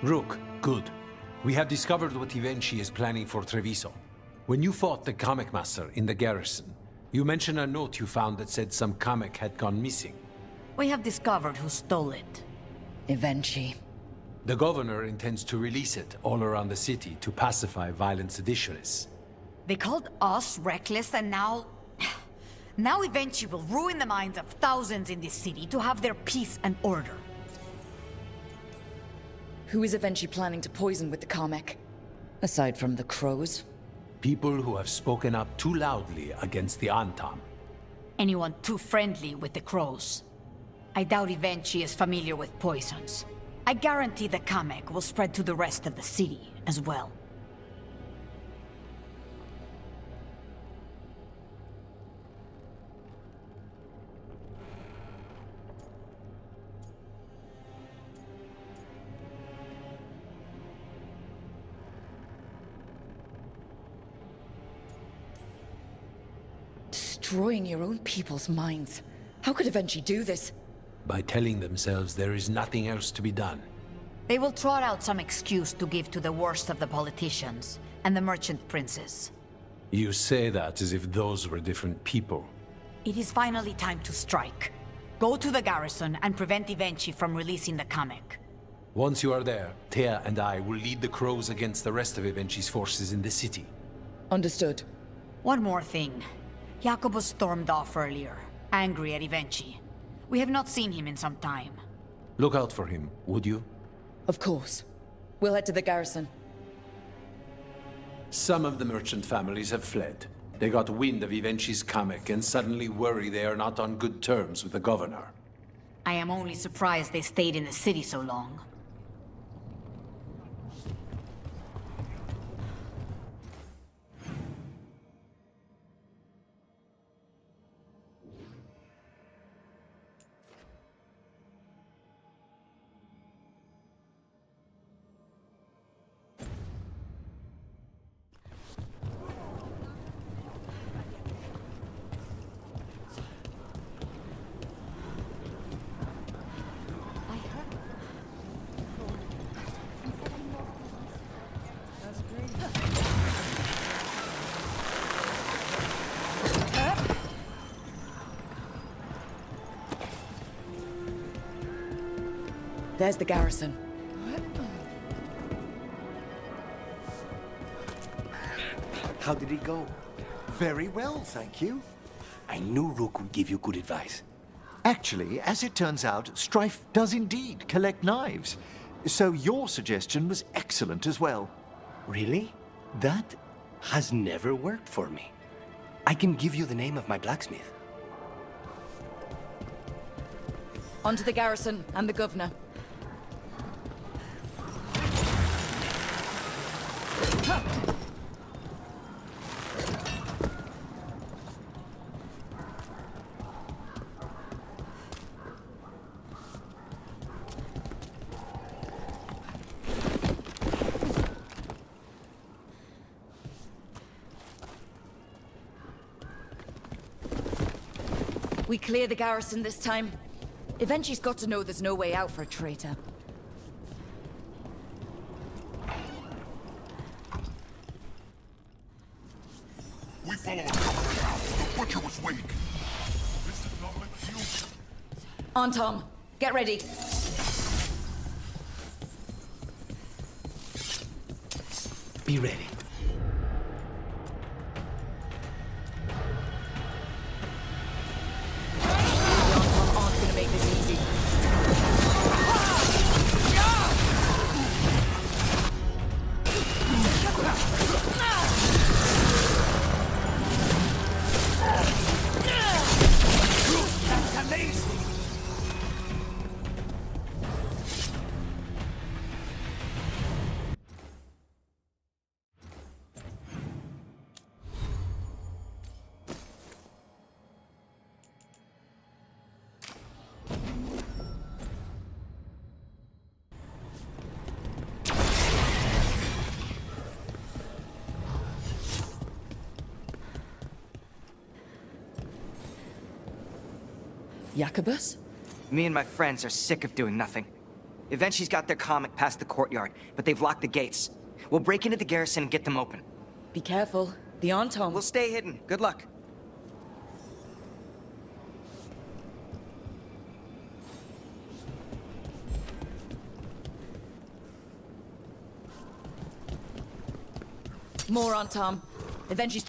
Rook, good. We have discovered what Ivenci is planning for Treviso. When you fought the comic master in the garrison, you mentioned a note you found that said some comic had gone missing. We have discovered who stole it. Ivenci. The governor intends to release it all around the city to pacify violent seditionists. They called us reckless and now... Now Ivenci will ruin the minds of thousands in this city to have their peace and order. Who is Ivenci planning to poison with the comic? Aside from the crows? People who have spoken up too loudly against the Antam. Anyone too friendly with the crows. I doubt Ivenci is familiar with poisons. I guarantee the comic will spread to the rest of the city as well. Destroying your own people's minds. How could Ivenci do this? By telling themselves there is nothing else to be done. They will trot out some excuse to give to the worst of the politicians and the merchant princes. You say that as if those were different people. It is finally time to strike. Go to the garrison and prevent Ivenci from releasing the comic. Once you are there, Thea and I will lead the crows against the rest of Ivenci's forces in the city. Understood. One more thing. Jacobus stormed off earlier, angry at Ivenci. We have not seen him in some time. Look out for him, would you? Of course. We'll head to the garrison. Some of the merchant families have fled. They got wind of Ivenci's comic and suddenly worry they are not on good terms with the governor. I am only surprised they stayed in the city so long. There's the garrison. How did it go? Very well, thank you. I knew Rook would give you good advice. Actually, as it turns out, Strife does indeed collect knives. So your suggestion was excellent as well. Really? That has never worked for me. I can give you the name of my blacksmith. Onto the garrison and the governor. We clear the garrison this time. Ivenci's got to know there's no way out for a traitor. We follow the governor now. The butcher was weak. This is not like you. On, Tom. Get ready. Be ready. Aren't gonna make this easy. Jacobus? Me and my friends are sick of doing nothing. Ivenci's got their comic past the courtyard, but they've locked the gates. We'll break into the garrison and get them open. Be careful. The Entente. We'll stay hidden. Good luck. More on Tom. Eventually.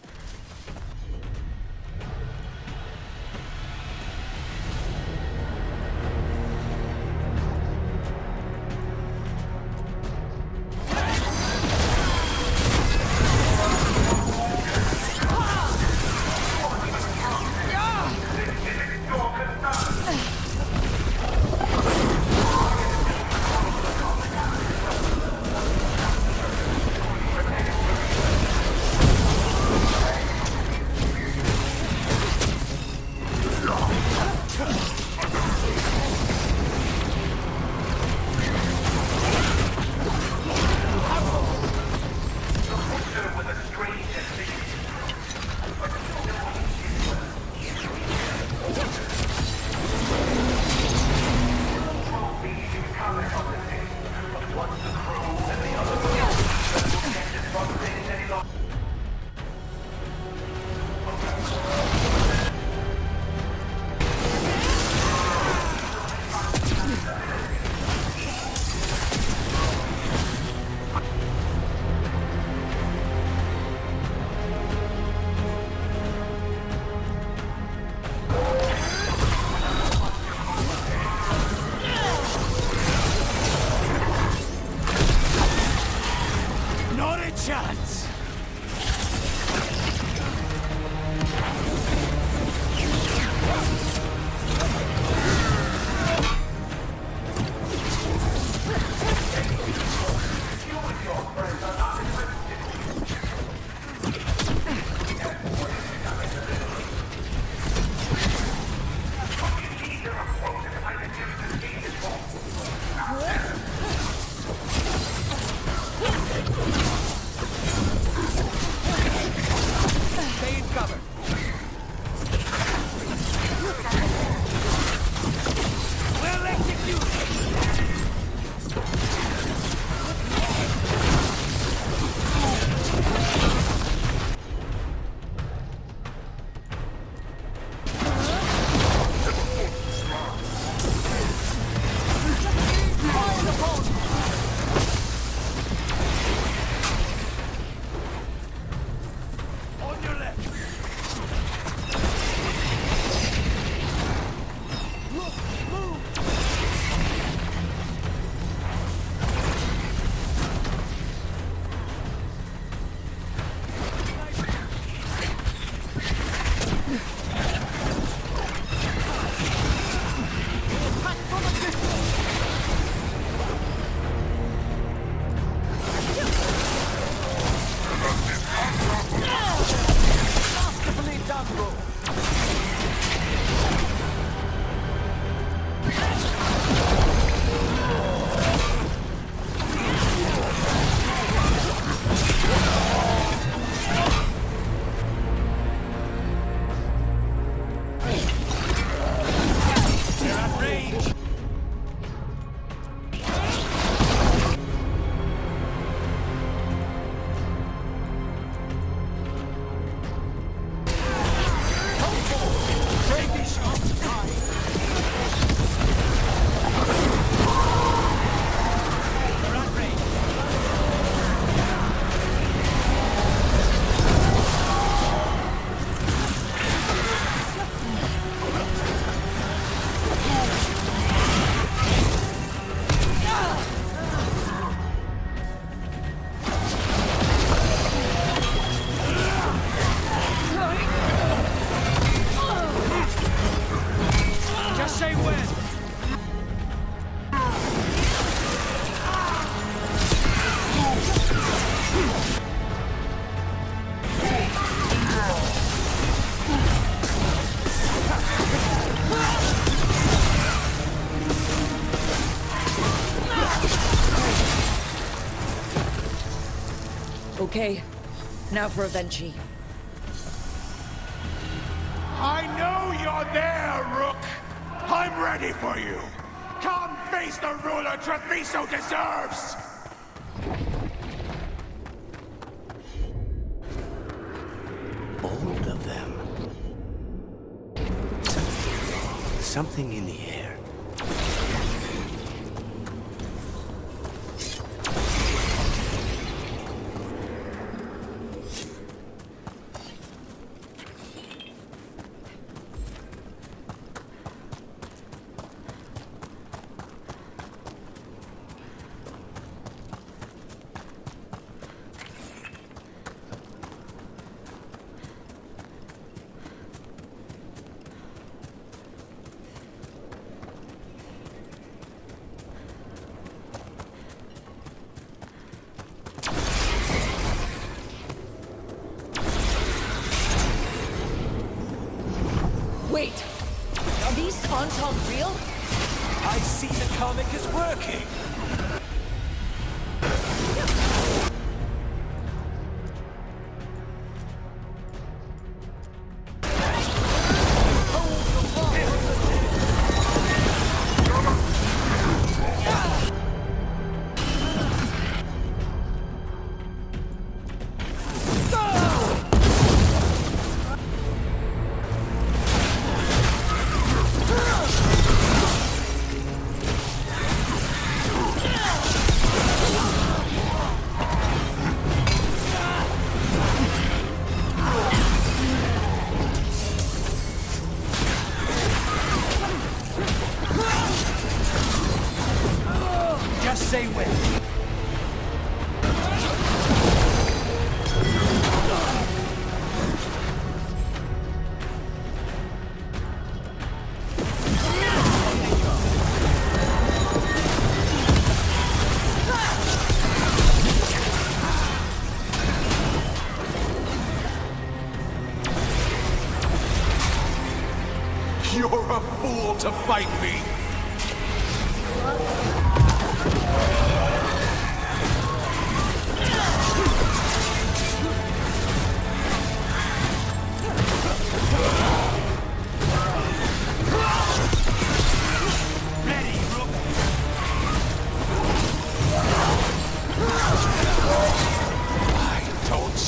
Okay, now for Ivenci. I know you're there, Rook! I'm ready for you! Come face the ruler Treviso deserves! Bold of them. Something in the air. Wait! Are these Swanton real? I see the comic is working! Say when. You're a fool to fight me!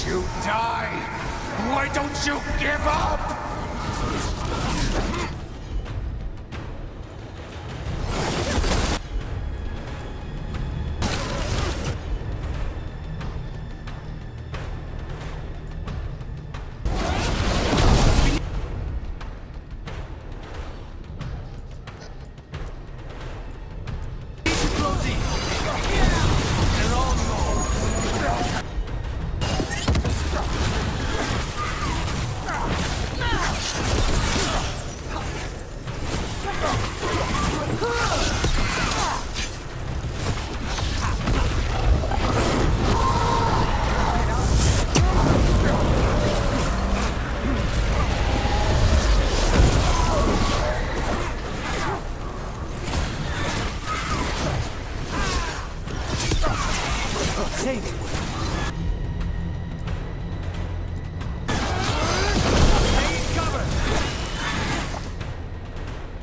You die! Why don't you give up?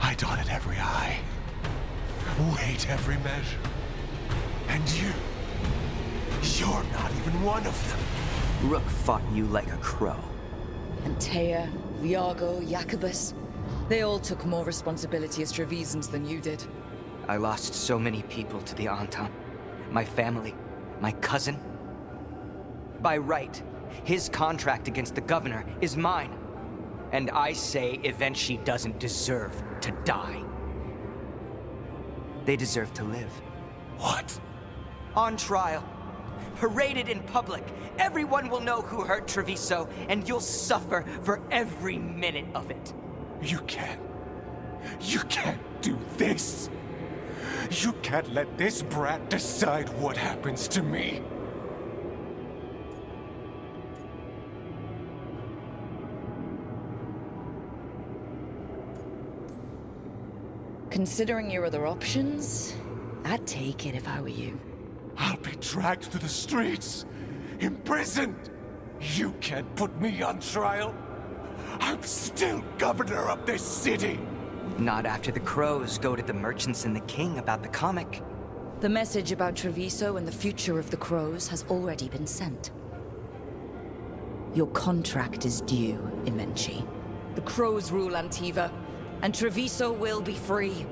I dotted every I, weighed every measure. And you're not even one of them. Rook fought you like a crow. Antea, Viago, Jacobus. They all took more responsibility as Trevisans than you did. I lost so many people to the Entente. My family, my cousin. By right, his contract against the governor is mine. And I say Ivenci doesn't deserve to die. They deserve to live. What? On trial. Paraded in public. Everyone will know who hurt Treviso, and you'll suffer for every minute of it. You can't do this. You can't let this brat decide what happens to me. Considering your other options, I'd take it if I were you. I'll be dragged through the streets, imprisoned. You can't put me on trial. I'm still governor of this city. Not after the crows goaded the merchants and the king about the comic. The message about Treviso and the future of the crows has already been sent. Your contract is due, Ivenci. The crows rule Antiva, and Treviso will be free.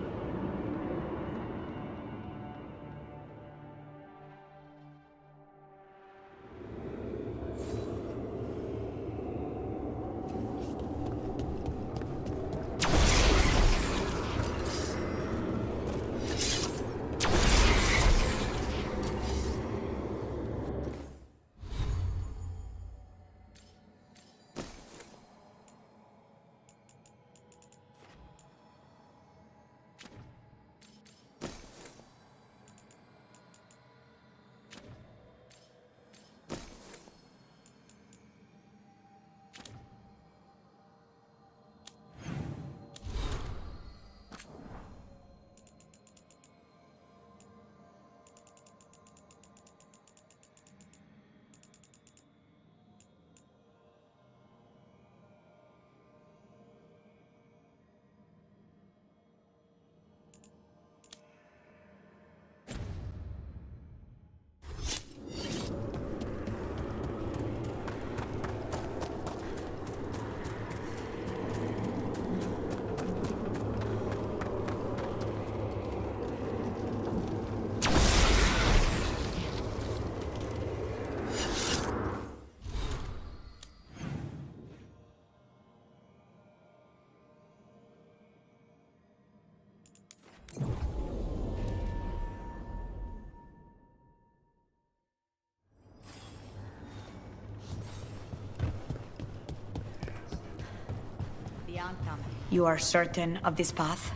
You are certain of this path?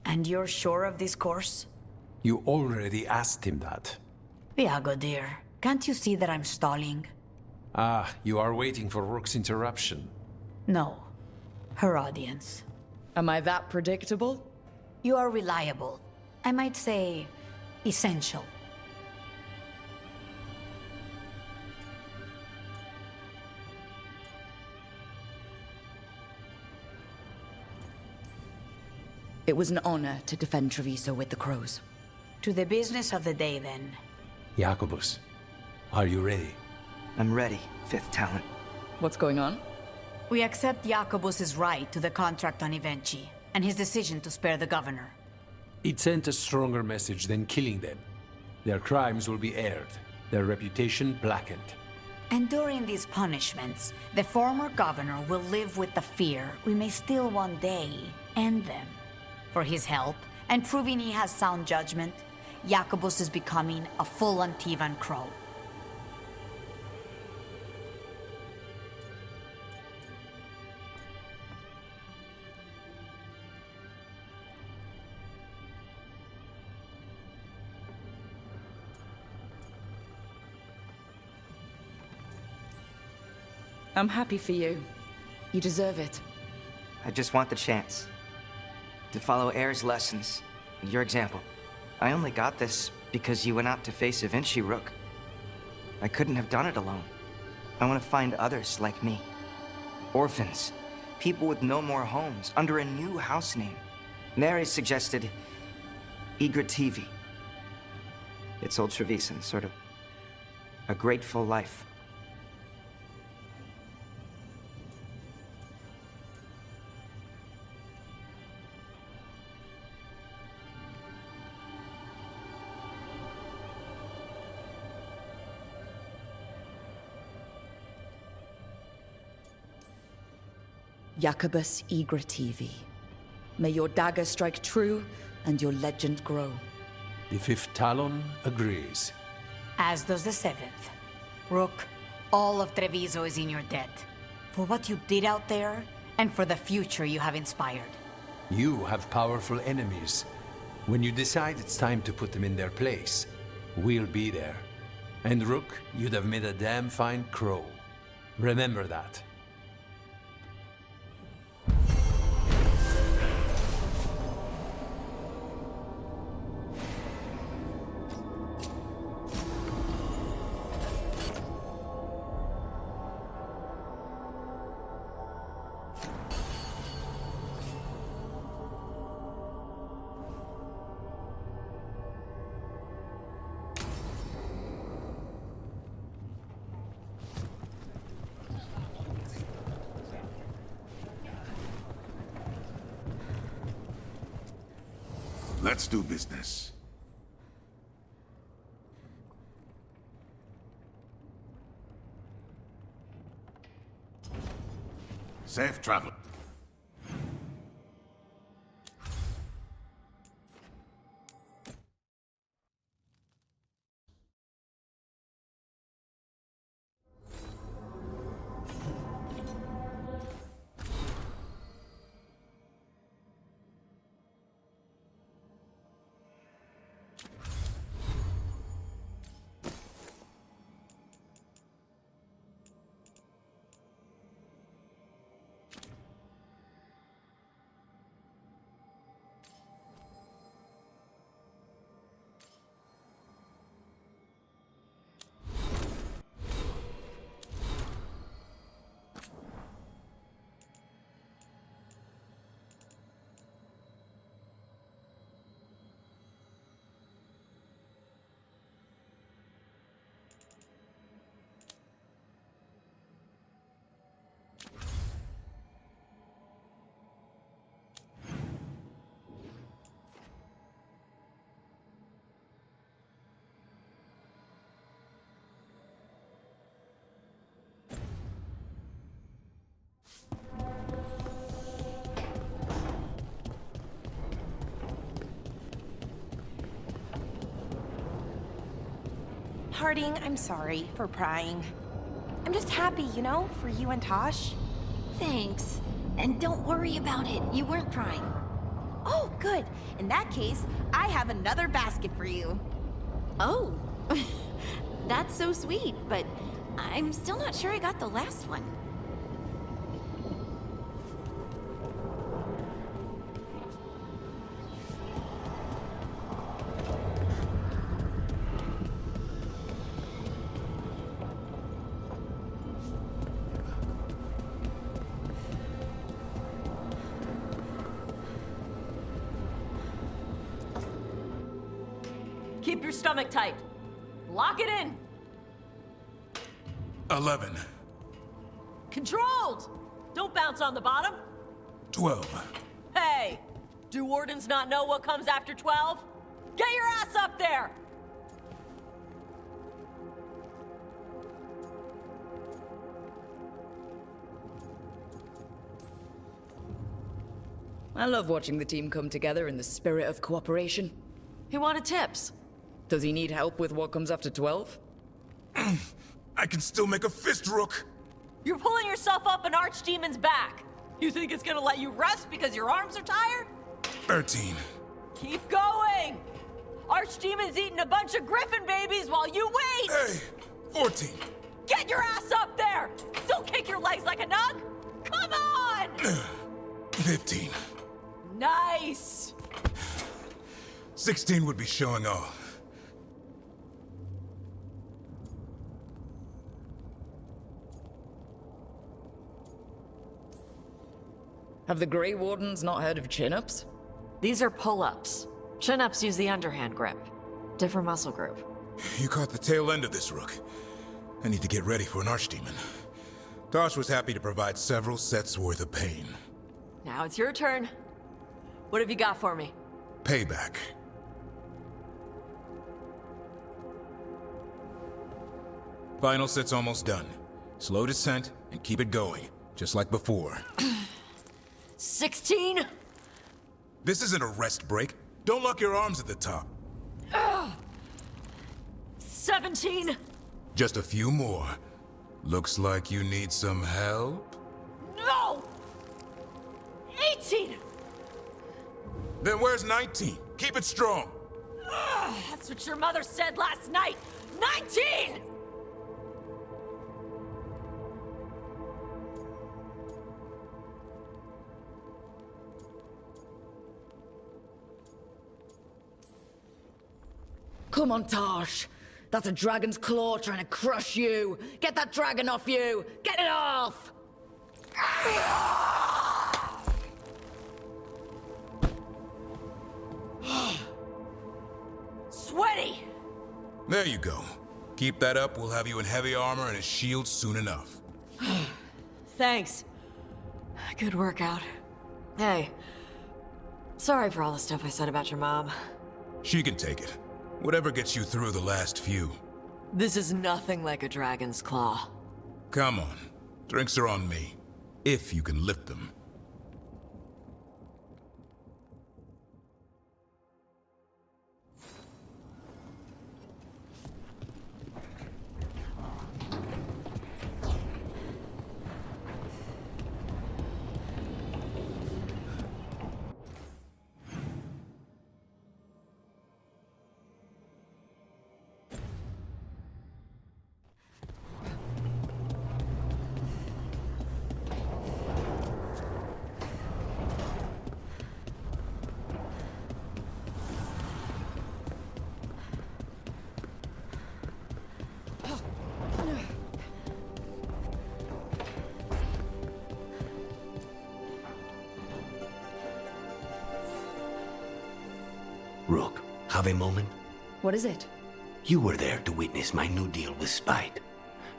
And you're sure of this course? You already asked him that. Viago, dear, can't you see that I'm stalling? Ah, you are waiting for Rook's interruption. No. Her audience. Am I that predictable? You are reliable. I might say, essential. It was an honor to defend Treviso with the crows. To the business of the day, then. Jacobus, are you ready? I'm ready, Fifth Talent. What's going on? We accept Jacobus's right to the contract on Ivenci, and his decision to spare the governor. It sent a stronger message than killing them. Their crimes will be aired, their reputation blackened. And during these punishments, the former governor will live with the fear we may still one day end them. For his help, and proving he has sound judgment, Jacobus is becoming a full Antivan crow. I'm happy for you. You deserve it. I just want the chance to follow Air's lessons and your example. I only got this because you went out to face Ivenci, Rook. I couldn't have done it alone. I want to find others like me. Orphans. People with no more homes, under a new house name. Neri suggested Igrativi. It's old Trevisan, sort of a grateful life. Jacobus Igrativi. May your dagger strike true and your legend grow. The Fifth Talon agrees. As does the Seventh. Rook, all of Treviso is in your debt. For what you did out there, and for the future you have inspired. You have powerful enemies. When you decide it's time to put them in their place, we'll be there. And Rook, you'd have made a damn fine crow. Remember that. Let's do business. Safe travel. Harding, I'm sorry for prying. I'm just happy, you know, for you and Tosh. Thanks. And don't worry about it. You weren't prying. Oh, good. In that case, I have another basket for you. Oh. That's so sweet, but I'm still not sure I got the last one. Keep your stomach tight. Lock it in. 11. Controlled! Don't bounce on the bottom. 12. Hey! Do wardens not know what comes after 12? Get your ass up there! I love watching the team come together in the spirit of cooperation. He wanted tips. Does he need help with what comes after 12? I can still make a fist, Rook. You're pulling yourself up an archdemon's back. You think it's gonna let you rest because your arms are tired? 13. Keep going! Archdemon's eating a bunch of griffin babies while you wait! Hey, 14. Get your ass up there! Don't kick your legs like a nug! Come on! 15. Nice! 16 would be showing off. Have the Grey Wardens not heard of chin-ups? These are pull-ups. Chin-ups use the underhand grip. Different muscle group. You caught the tail end of this, Rook. I need to get ready for an archdemon. Tosh was happy to provide several sets worth of pain. Now it's your turn. What have you got for me? Payback. Final set's almost done. Slow descent and keep it going, just like before. 16? This isn't a rest break. Don't lock your arms at the top. 17? Just a few more. Looks like you need some help? No! 18! Then where's 19? Keep it strong. That's what your mother said last night! 19! Come on, Tosh. That's a dragon's claw trying to crush you. Get that dragon off you. Get it off! Sweaty! There you go. Keep that up, we'll have you in heavy armor and a shield soon enough. Thanks. Good workout. Hey, Sorry for all the stuff I said about your mom. She can take it. Whatever gets you through the last few. This is nothing like a dragon's claw. Come on. Drinks are on me. If you can lift them. Rook, have a moment? What is it? You were there to witness my new deal with Spite.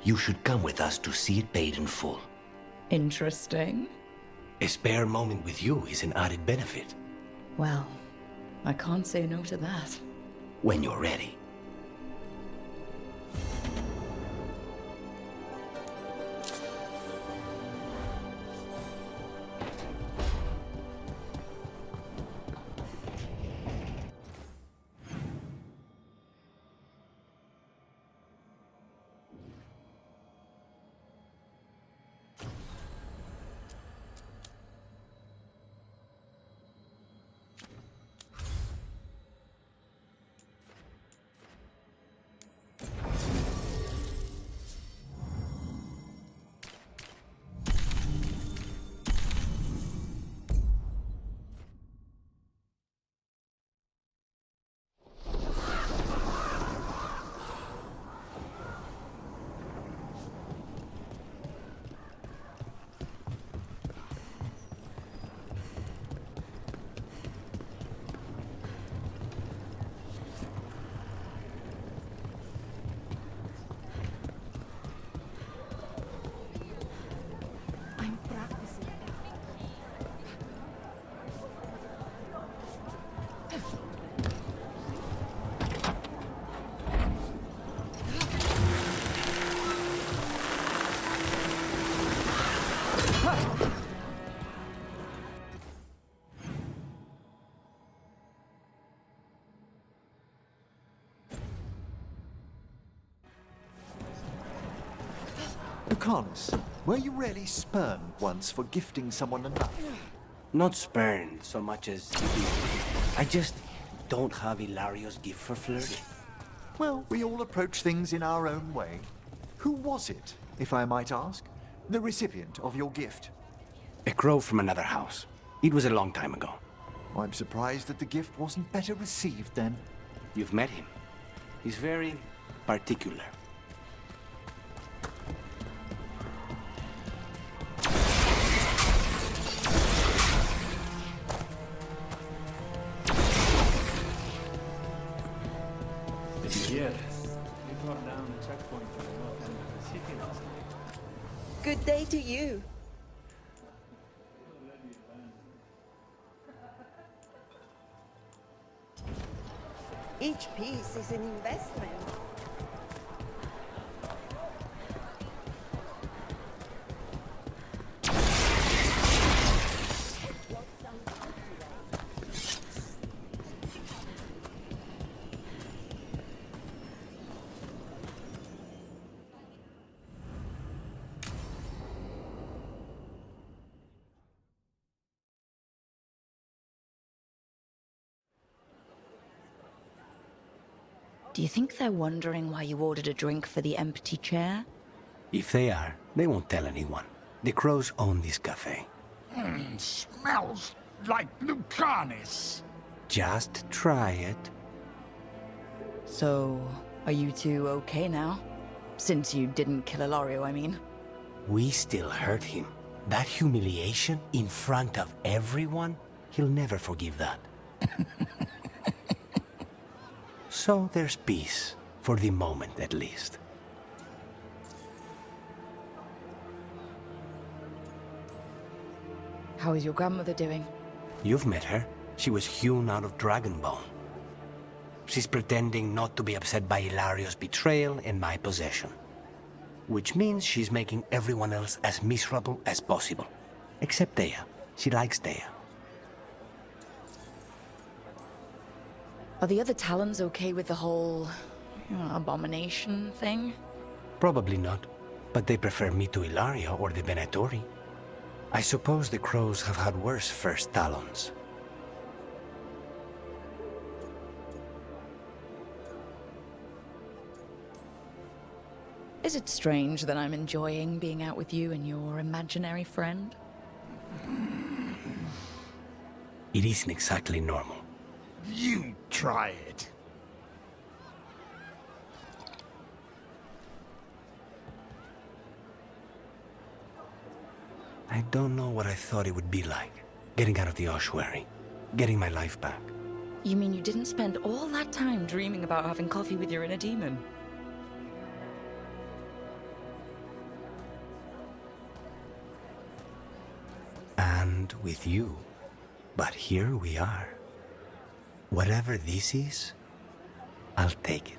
You should come with us to see it paid in full. Interesting. A spare moment with you is an added benefit. Well, I can't say no to that. When you're ready. Lucanis, were you really spurned once for gifting someone a knife? Not spurned so much as... I just don't have Hilario's gift for flirting. Well, we all approach things in our own way. Who was it, if I might ask? The recipient of your gift? A crow from another house. It was a long time ago. I'm surprised that the gift wasn't better received then. You've met him. He's very particular. Good day to you. Each piece is an investment. Do you think they're wondering why you ordered a drink for the empty chair? If they are, they won't tell anyone. The crows own this cafe. Smells like Lucanis. Just try it. So, are you two okay now? Since you didn't kill Ilario, I mean. We still hurt him. That humiliation in front of everyone, he'll never forgive that. So there's peace, for the moment at least. How is your grandmother doing? You've met her. She was hewn out of dragon bone. She's pretending not to be upset by Hilario's betrayal and my possession. Which means she's making everyone else as miserable as possible. Except Dea. She likes Dea. Are the other Talons okay with the whole abomination thing? Probably not, but they prefer me to Hilario or the Venatori. I suppose the crows have had worse first Talons. Is it strange that I'm enjoying being out with you and your imaginary friend? It isn't exactly normal. You try it. I don't know what I thought it would be like, getting out of the ossuary, getting my life back. You mean you didn't spend all that time dreaming about having coffee with your inner demon? And with you. But here we are. Whatever this is, I'll take it.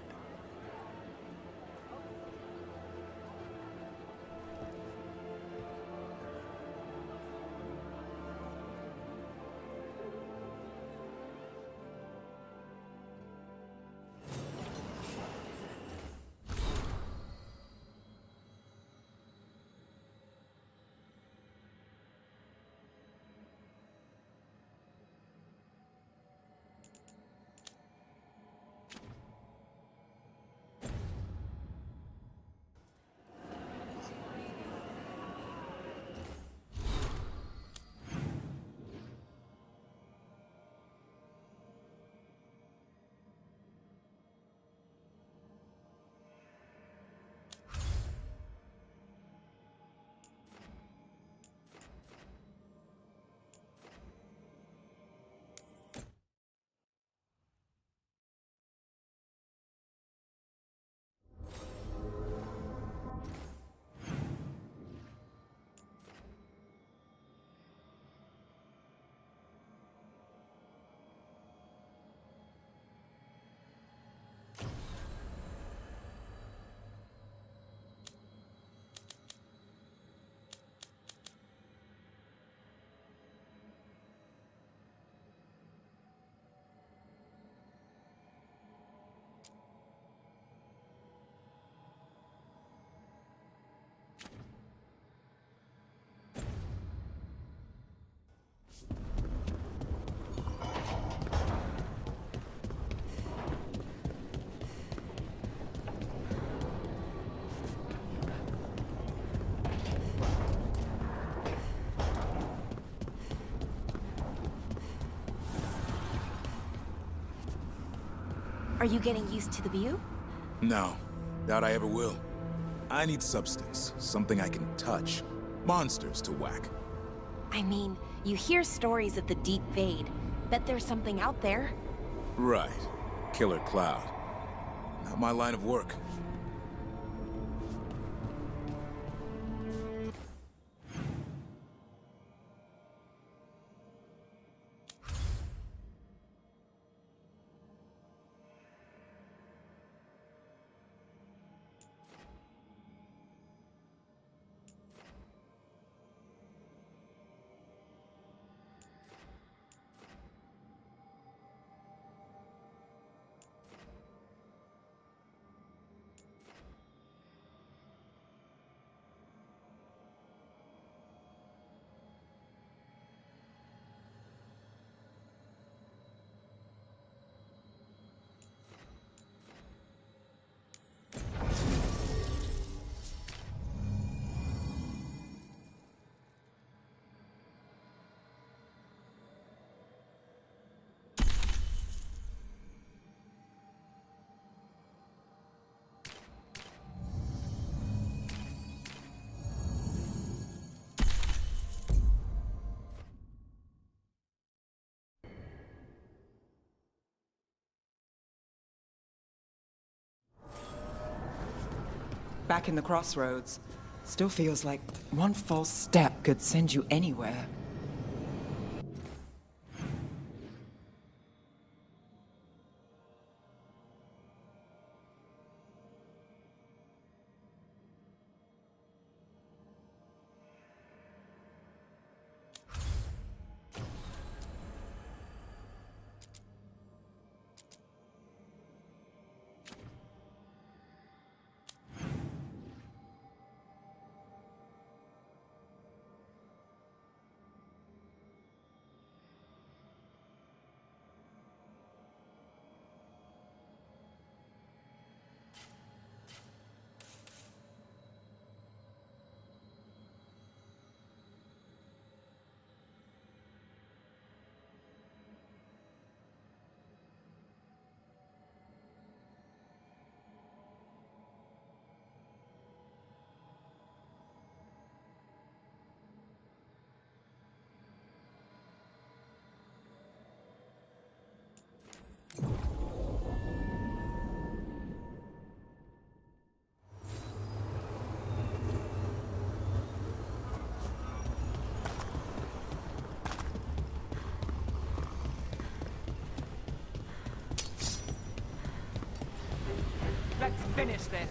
Are you getting used to the view? No, doubt I ever will. I need substance, something I can touch. Monsters to whack. I mean, you hear stories of the Deep Fade. Bet there's something out there. Right. Killer Cloud. Not my line of work. Back in the crossroads. Still feels like one false step could send you anywhere. finish this.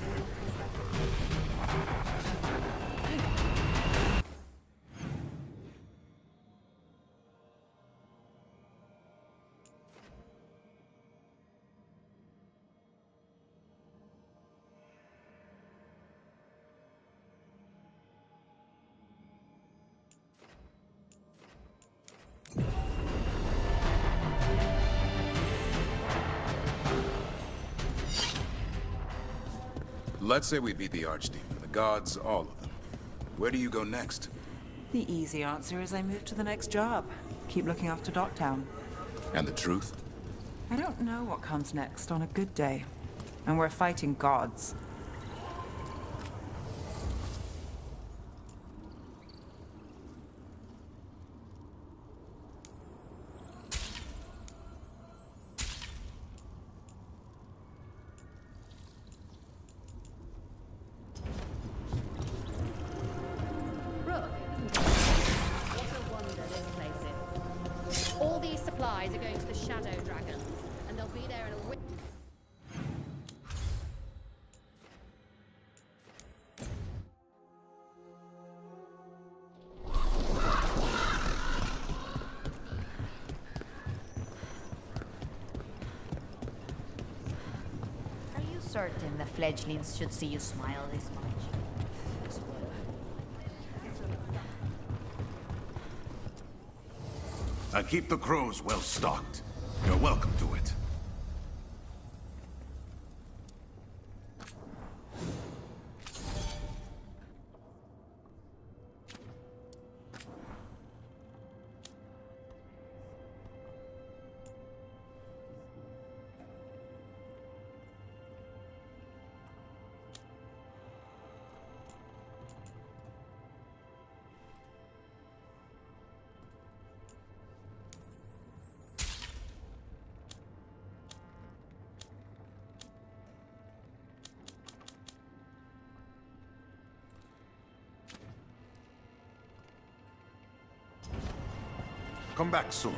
Let's say we beat the Archdemon, the gods, all of them. Where do you go next? The easy answer is I move to the next job. Keep looking after Docktown. And the truth? I don't know what comes next on a good day. And we're fighting gods. All these supplies are going to the Shadow Dragon, and they'll be there in a week. Are you certain the fledglings should see you smile this much? I keep the crows well stocked. You're welcome to it. Come back soon.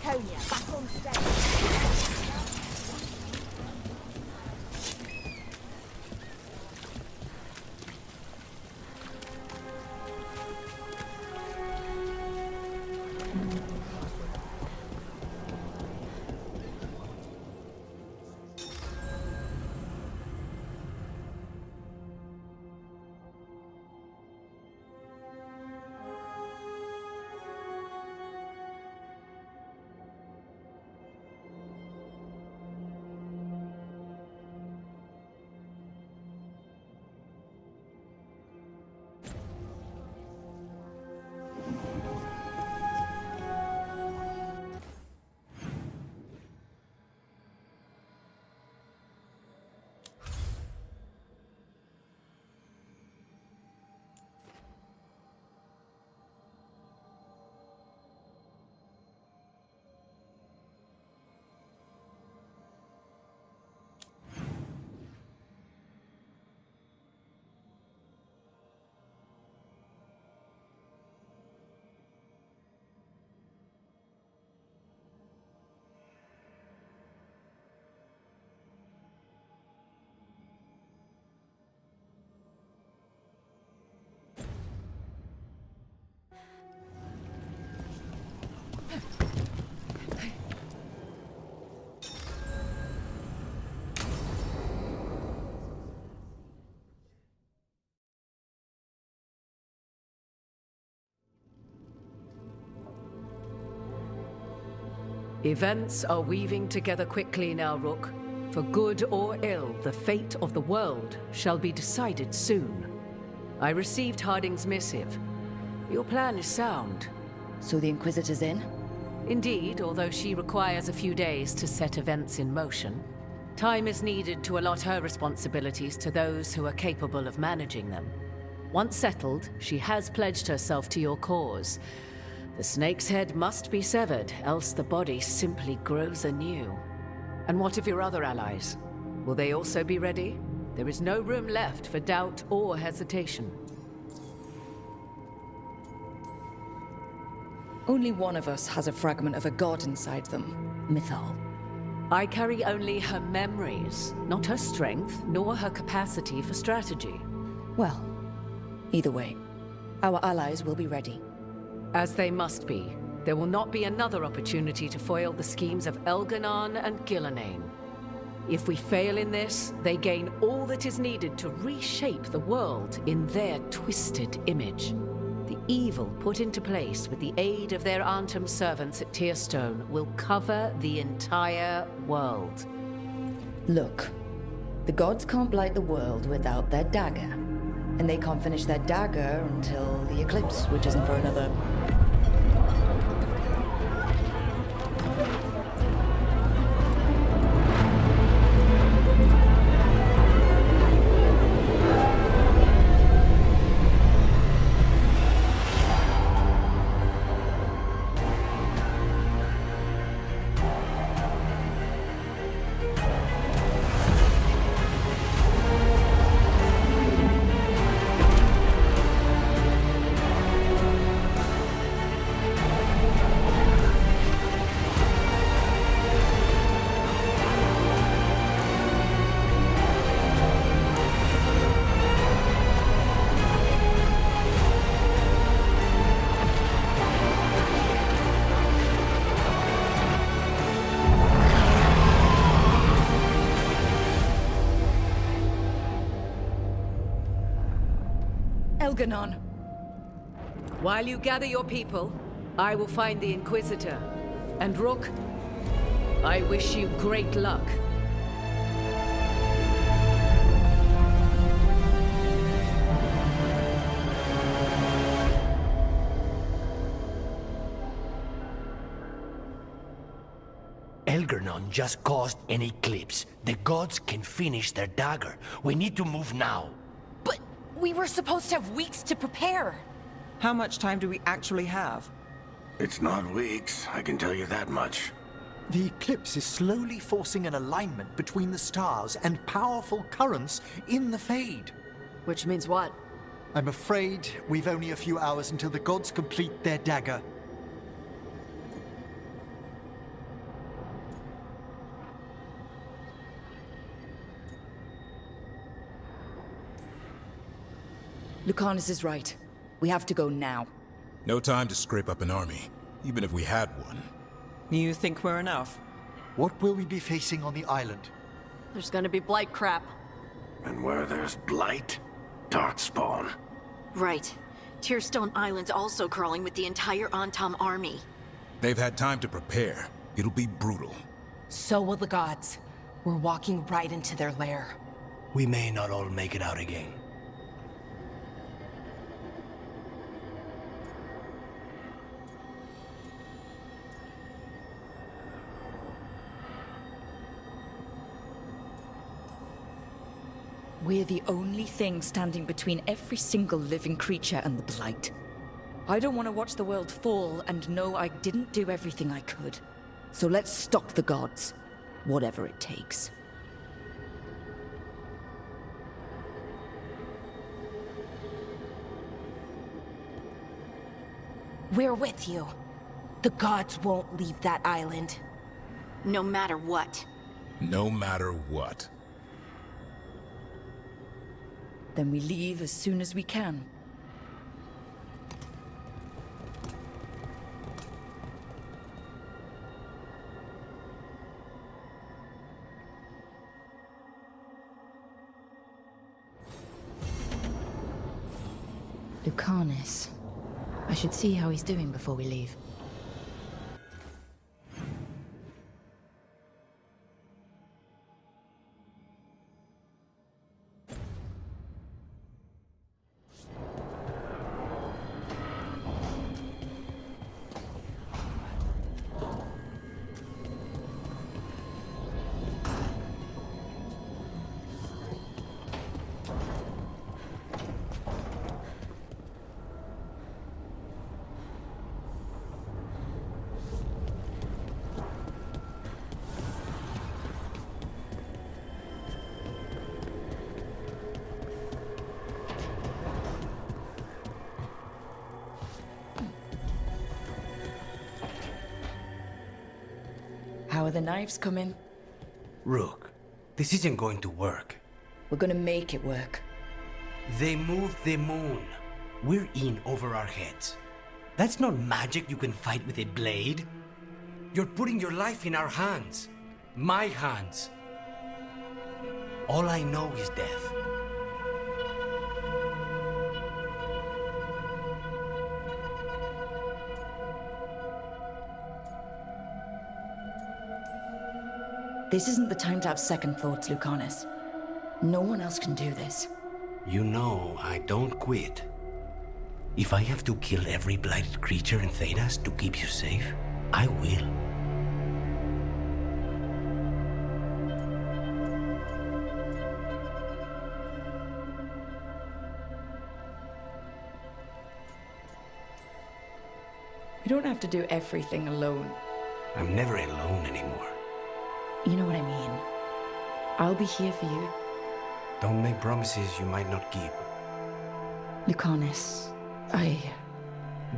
Laconia, back on stage. Events are weaving together quickly now, Rook. For good or ill, the fate of the world shall be decided soon. I received Harding's missive. Your plan is sound. So the Inquisitor's in? Indeed, although she requires a few days to set events in motion. Time is needed to allot her responsibilities to those who are capable of managing them. Once settled, she has pledged herself to your cause. The snake's head must be severed, else the body simply grows anew. And what of your other allies? Will they also be ready? There is no room left for doubt or hesitation. Only one of us has a fragment of a god inside them, Mythal. I carry only her memories, not her strength, nor her capacity for strategy. Well, either way, our allies will be ready. As they must be. There will not be another opportunity to foil the schemes of Elganon and Gillenane. If we fail in this, they gain all that is needed to reshape the world in their twisted image. The evil put into place with the aid of their Antum servants at Tearstone will cover the entire world. Look, the gods can't blight the world without their dagger. And they can't finish their dagger until the eclipse, which isn't for another... Elganon. While you gather your people, I will find the Inquisitor. And Rook, I wish you great luck. Elganon just caused an eclipse. The gods can finish their dagger. We need to move now. But we were supposed to have weeks to prepare. How much time do we actually have? It's not weeks, I can tell you that much. The eclipse is slowly forcing an alignment between the stars and powerful currents in the Fade. Which means what? I'm afraid we've only a few hours until the gods complete their dagger. Lucanis is right. We have to go now. No time to scrape up an army, even if we had one. You think we're enough? What will we be facing on the island? There's gonna be blight crap. And where there's blight, darkspawn. Right. Tearstone Island's also crawling with the entire Antam army. They've had time to prepare. It'll be brutal. So will the gods. We're walking right into their lair. We may not all make it out again. We're the only thing standing between every single living creature and the Blight. I don't want to watch the world fall and know I didn't do everything I could. So let's stop the gods, whatever it takes. We're with you. The gods won't leave that island. No matter what. No matter what. Then we leave as soon as we can. Lucanis. I should see how he's doing before we leave. How are the knives coming? Rook, this isn't going to work. We're gonna make it work. They moved the moon. We're in over our heads. That's not magic you can fight with a blade. You're putting your life in our hands. My hands. All I know is death. This isn't the time to have second thoughts, Lucanis. No one else can do this. You know I don't quit. If I have to kill every blighted creature in Thedas to keep you safe, I will. You don't have to do everything alone. I'm never alone anymore. You know what I mean. I'll be here for you. Don't make promises you might not keep. Lucanis,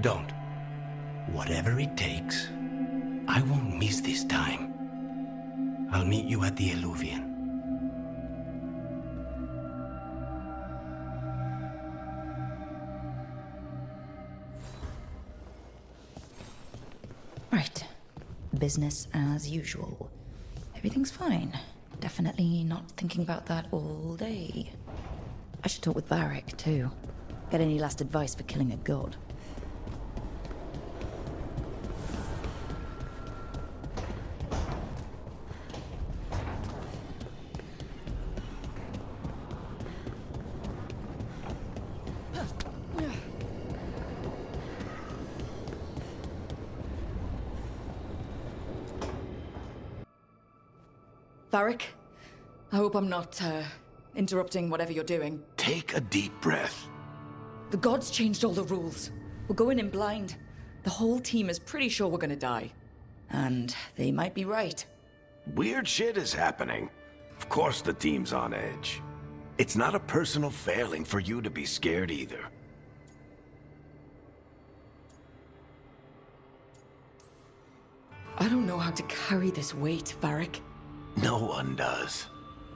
Don't. Whatever it takes, I won't miss this time. I'll meet you at the Eluvian. Right. Business as usual. Everything's fine. Definitely not thinking about that all day. I should talk with Varric, too. Get any last advice for killing a god. Varric, I hope I'm not, interrupting whatever you're doing. Take a deep breath. The gods changed all the rules. We're going in blind. The whole team is pretty sure we're gonna die. And they might be right. Weird shit is happening. Of course the team's on edge. It's not a personal failing for you to be scared either. I don't know how to carry this weight, Varric. No one does.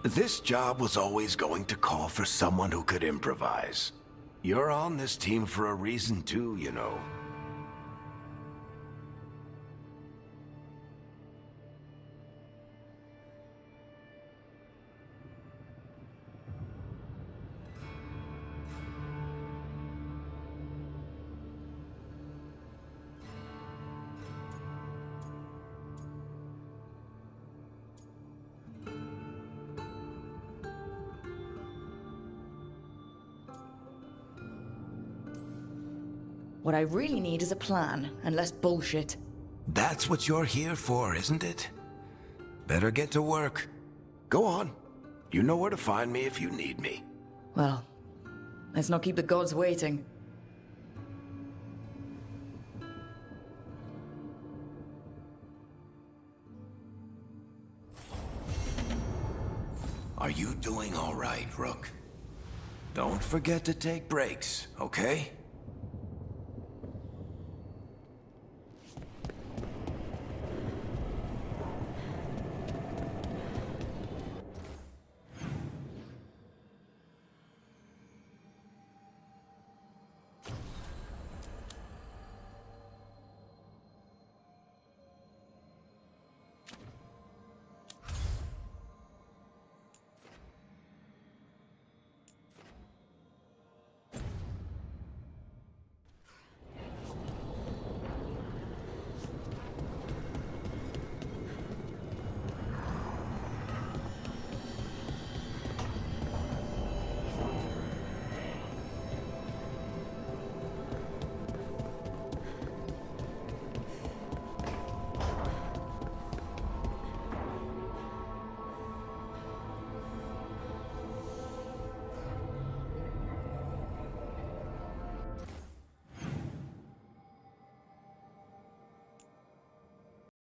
This job was always going to call for someone who could improvise. You're on this team for a reason too, you know. What I really need is a plan, and less bullshit. That's what you're here for, isn't it? Better get to work. Go on. You know where to find me if you need me. Well, let's not keep the gods waiting. Are you doing all right, Rook? Don't forget to take breaks, okay?